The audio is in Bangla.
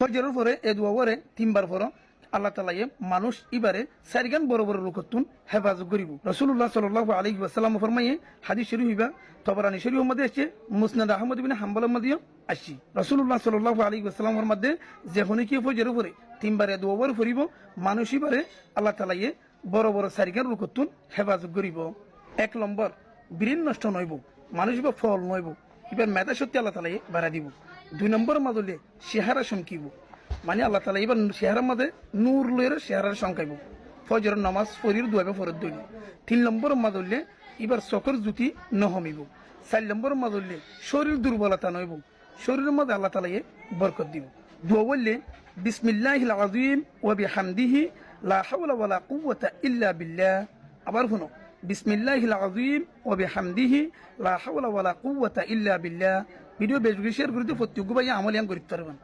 ফজরের পরে এ দোয়া পরে তিনবার পর আল্লাহ তাআলা মানুষ ইবারে চারিগান বড় বড় লোকতুন হেফাজত করিব। রাসূলুল্লাহ সাল্লাল্লাহু আলাইহি ওয়াসাল্লাম ফরমায়ে হাদিস শরীফ হইবা তবরানী শরীফের মধ্যে আছে, মুসনাদ আহমদ ইবনে হাম্বলের মধ্যে আসি। রাসূলুল্লাহ সাল্লাল্লাহু আলাইহি ওয়াসাল্লামের মধ্যে যখন কি ফজরের পরে তিনবারে দোয়া পরে পড়িব মানুষ ইবারে আল্লাহ তাআলা বড় বড় চারিগান লোকতুন হেফাজত করিব। এক নম্বর বীরিন নষ্ট নইব, মানুষ বা ফল নইব, এবার মেধা শক্তি আল্লাহ তাআলা বাড়া দিব। দুই নম্বর মাদলে চেহারা চমকিব, মানে আল্লাহ তাআলা এবার চেহারার মধ্যে নূর লয়ের চেহারার সংকাইব। ফজরের নামাজ পড়ির দুয়াবে ফরত দইল। তিন নম্বর মাদলে এবার চকর জ্যোতি নহমিব। চার নম্বর মাদলে শরীর দুর্বলতা নইব, শরীরের মধ্যে আল্লাহ তাআলা বরকত দিব। দোয়া বললে বিসমিল্লাহিল আযীম ওয়া বিহামদিহি লা হাওলা ওয়ালা কুওয়াতা ইল্লা বিল্লাহ। আবার শুনো, বিসমিল্লাহিল আযীম ওয়া বিহামদিহি লা হাওলা ওয়ালা কুওয়াতা ইল্লা বিল্লাহ। ভিডিও বেশ বেশি শেয়ার করে দিও, প্রত্যেক ভাই আমলিয়ান করতে পারবেন।